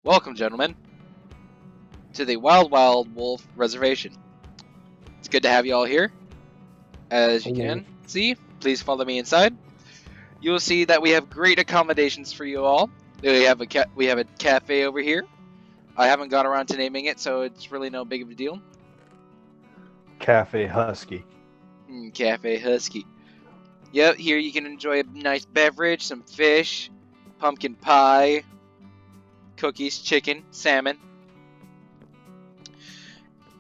Welcome, gentlemen, to the Wild Wolf Reservation. It's good to have you all here. As you can see, please follow me inside. You will see that we have great accommodations for you all. We have a cafe over here. I haven't got around to naming it, so it's really no big of a deal. Cafe Husky. Cafe Husky. Yep, here you can enjoy a nice beverage, some fish, pumpkin pie, cookies, chicken, salmon.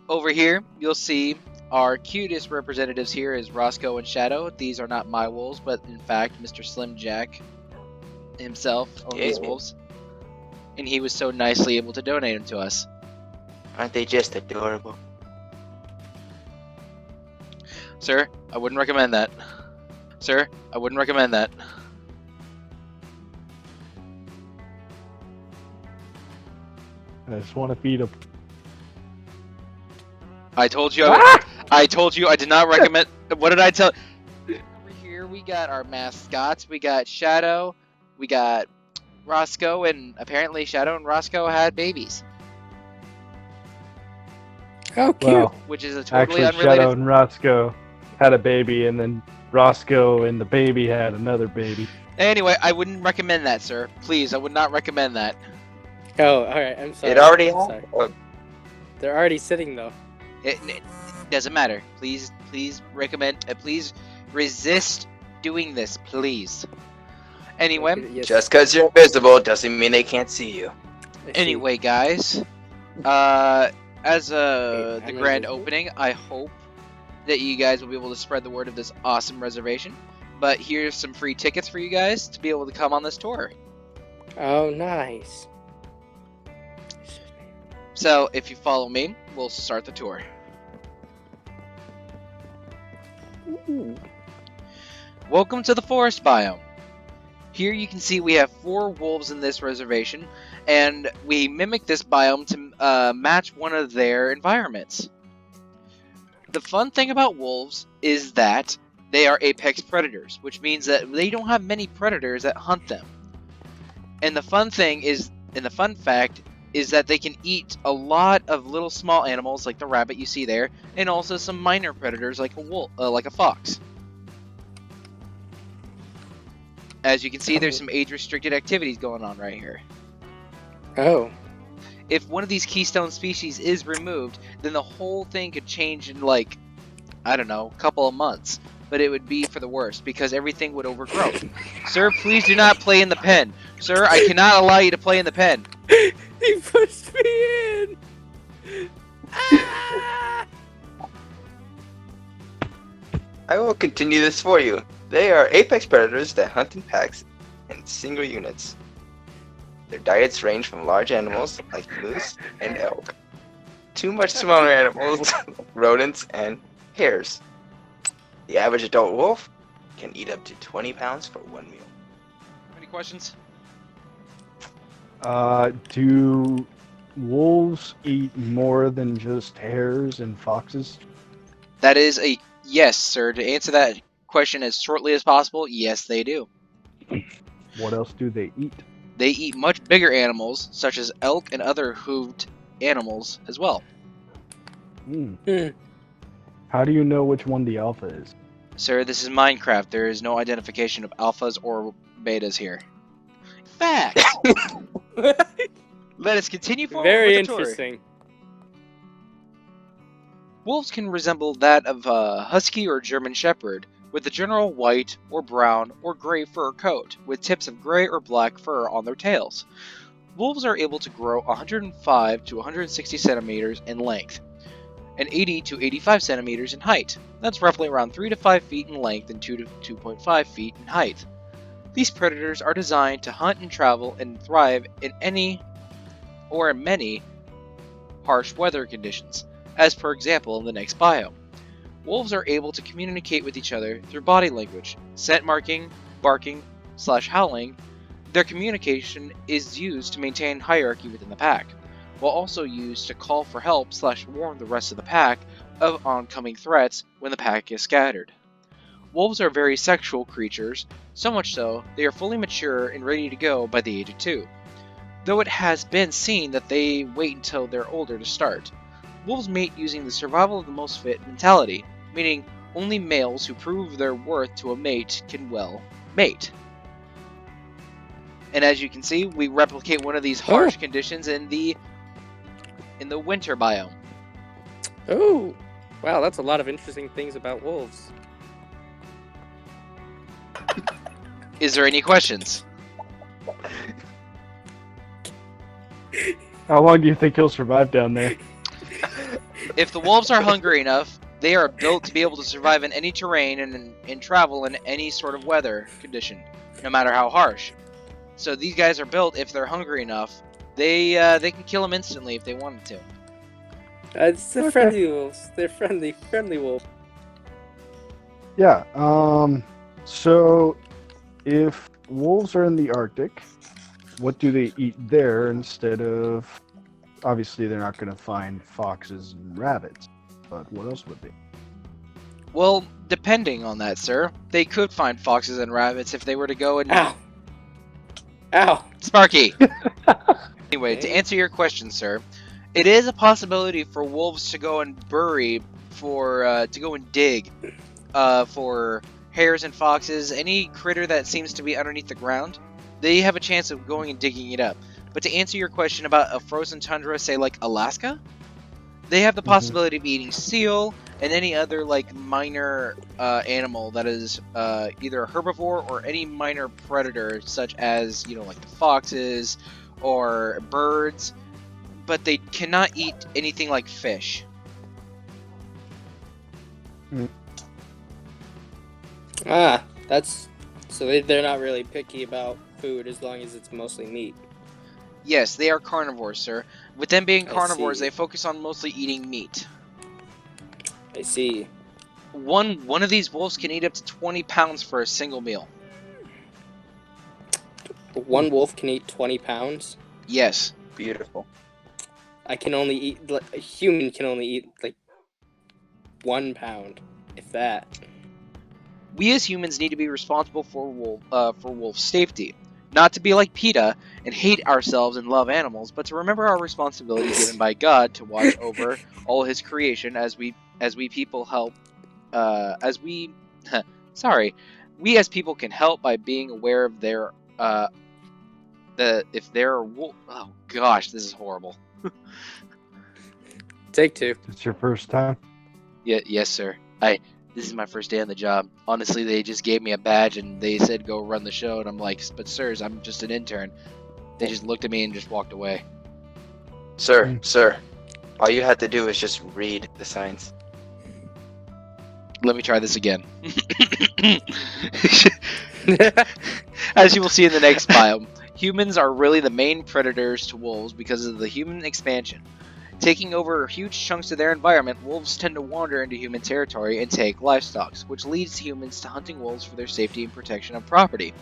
Over here, you'll see our cutest representatives here is Roscoe and Shadow. These are not my wolves, but in fact, Mr. Slim Jack himself owns these wolves. And he was so nicely able to donate them to us. Aren't they just adorable? Sir, I wouldn't recommend that. Sir, I wouldn't recommend that. I just want to feed them. I told you. I told you I did not recommend. What did I tell? Over here we got our mascots. We got Shadow. We got Roscoe, and apparently Shadow and Roscoe had babies. How cute! Well, which is a totally actually, unrelated. Shadow and Roscoe had a baby, and then Roscoe and the baby had another baby. Anyway, I wouldn't recommend that, sir. Please, I would not recommend that. Oh, alright, I'm sorry. It already I'm sorry. happened. They're already sitting though. It doesn't matter. Please recommend. Please resist doing this, please. Anyway, Yes. Just because you're invisible doesn't mean they can't see you. I see. anyway, guys. As the I'm grand invisible. opening, I hope that you guys will be able to spread the word of this awesome reservation. But here's some free tickets for you guys to be able to come on this tour. Oh, nice. So, if you follow me, we'll start the tour. Ooh. Welcome to the forest biome. Here you can see we have 4 wolves in this reservation, and we mimic this biome to match one of their environments. The fun thing about wolves is that they are apex predators, which means that they don't have many predators that hunt them. And the fun fact is that they can eat a lot of little small animals like the rabbit you see there, and also some minor predators like a wolf, like a fox. As you can see, there's some age-restricted activities going on right here. Oh. If one of these keystone species is removed, then the whole thing could change in, like, I don't know, a couple of months. But it would be for the worst, because everything would overgrow. Sir, please do not play in the pen. Sir, I cannot allow you to play in the pen. He pushed me in! Ah! I will continue this for you. They are apex predators that hunt in packs and single units. Their diets range from large animals like moose and elk to much smaller animals like rodents and hares. The average adult wolf can eat up to 20 pounds for one meal. Any questions? Do wolves eat more than just hares and foxes? That is a yes, sir. To answer that question as shortly as possible, yes, they do. What else do they eat? They eat much bigger animals, such as elk and other hooved animals as well. How do you know which one the alpha is? Sir, this is Minecraft. There is no identification of alphas or betas here. Facts! Let us continue forward Very with the tour. interesting. Wolves can resemble that of a husky or German shepherd, with a general white or brown or gray fur coat, with tips of gray or black fur on their tails. Wolves are able to grow 105 to 160 centimeters in length, and 80 to 85 centimeters in height. That's roughly around 3 to 5 feet in length and 2 to 2.5 feet in height. These predators are designed to hunt and travel and thrive in any or in many harsh weather conditions, as per example in the next biome. Wolves are able to communicate with each other through body language, scent marking, barking, / howling. Their communication is used to maintain hierarchy within the pack, while also used to call for help / warn the rest of the pack of oncoming threats when the pack is scattered. Wolves are very sexual creatures, so much so they are fully mature and ready to go by the age of 2. though it has been seen that they wait until they're older to start. Wolves mate using the survival of the most fit mentality, meaning only males who prove their worth to a mate can, well, mate. And as you can see, we replicate one of these harsh conditions in the winter biome. Oh, wow, that's a lot of interesting things about wolves. Is there any questions? How long do you think he'll survive down there? If the wolves are hungry enough, they are built to be able to survive in any terrain and travel in any sort of weather condition, no matter how harsh. So these guys are built, if they're hungry enough, they can kill them instantly if they wanted to. It's the friendly wolves. They're friendly wolves. Yeah. So, if wolves are in the Arctic, what do they eat there instead of? Obviously, they're not going to find foxes and rabbits, but what else would they? Well, depending on that, sir, they could find foxes and rabbits if they were to go and... Ow! Ow! Sparky! Anyway, to Okay. answer your question, sir, it is a possibility for wolves to go and bury to go and dig for hares and foxes, any critter that seems to be underneath the ground. They have a chance of going and digging it up. But to answer your question about a frozen tundra, say like Alaska, they have the possibility of eating seal and any other like minor animal that is either a herbivore or any minor predator, such as like the foxes or birds. But they cannot eat anything like fish. Ah, that's so they're not really picky about food as long as it's mostly meat. Yes, they are carnivores, sir. With them being I carnivores, see. they focus on mostly eating meat. I see. One of these wolves can eat up to 20 pounds for a single meal. One wolf can eat 20 pounds. Yes. Beautiful. I can only eat. A human can only eat like 1 pound, if that. We as humans need to be responsible for wolf safety. Not to be like PETA and hate ourselves and love animals, but to remember our responsibility given by God to watch over all His creation as we people help. We as people can help by being aware of their if they're wolf. Oh gosh, this is horrible. Take two. It's your first time. Yeah, yes, sir. This is my first day on the job. Honestly, they just gave me a badge and they said go run the show, and I'm like, but sirs, I'm just an intern. They just looked at me and just walked away. Sir, sir, all you had to do is just read the signs. Let me try this again. As you will see in the next biome, humans are really the main predators to wolves because of the human expansion. Taking over huge chunks of their environment, wolves tend to wander into human territory and take livestock, which leads humans to hunting wolves for their safety and protection of property.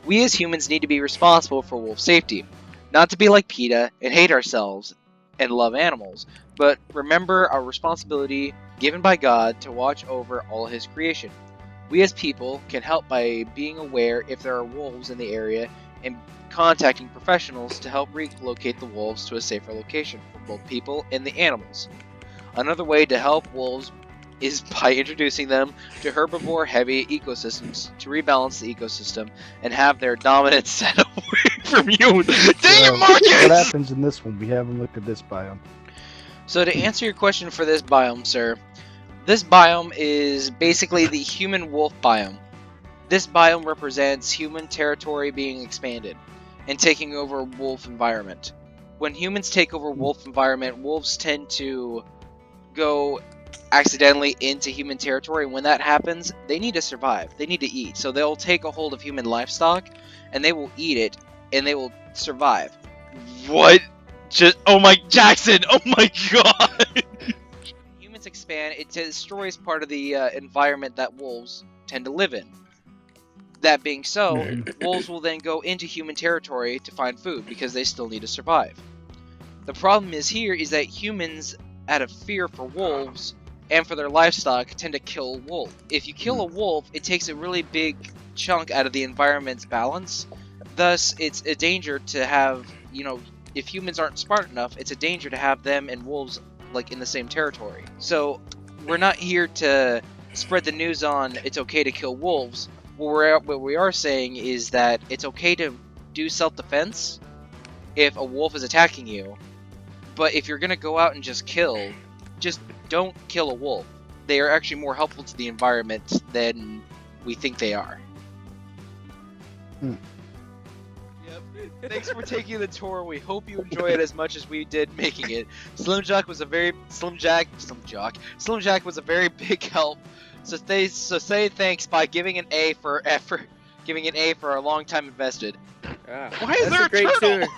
We as humans need to be responsible for wolf safety, not to be like PETA and hate ourselves and love animals, but remember our responsibility given by God to watch over all His creation. We as people can help by being aware if there are wolves in the area and contacting professionals to help relocate the wolves to a safer location for both people and the animals. Another way to help wolves is by introducing them to herbivore-heavy ecosystems to rebalance the ecosystem and have their dominance set away from humans. Dang it, What Marcus! happens in this one? We haven't looked at this biome. So to answer your question for this biome, sir, this biome is basically the human wolf biome. This biome represents human territory being expanded and taking over wolf environment. When humans take over wolf environment, wolves tend to go accidentally into human territory. When that happens, they need to survive. They need to eat. So they'll take a hold of human livestock and they will eat it and they will survive. What? Oh my, Jackson! Oh my god! Humans expand, it destroys part of the environment that wolves tend to live in. That being so, wolves will then go into human territory to find food because they still need to survive. The problem is that humans, out of fear for wolves and for their livestock, tend to kill a wolf. If you kill a wolf, it takes a really big chunk out of the environment's balance Thus, it's a danger to have, if humans aren't smart enough, it's a danger to have them and wolves like in the same territory. So, we're not here to spread the news on it's okay to kill wolves. What we are saying is that it's okay to do self-defense if a wolf is attacking you, but if you're gonna go out and just don't kill a wolf. They are actually more helpful to the environment than we think they are. Yep. Thanks for taking the tour. We hope you enjoy it as much as we did making it. Slim Jack was a very big help. So say thanks by giving an A for effort, giving an A for a long time invested. Ah, Why is that's there a great turtle? tour.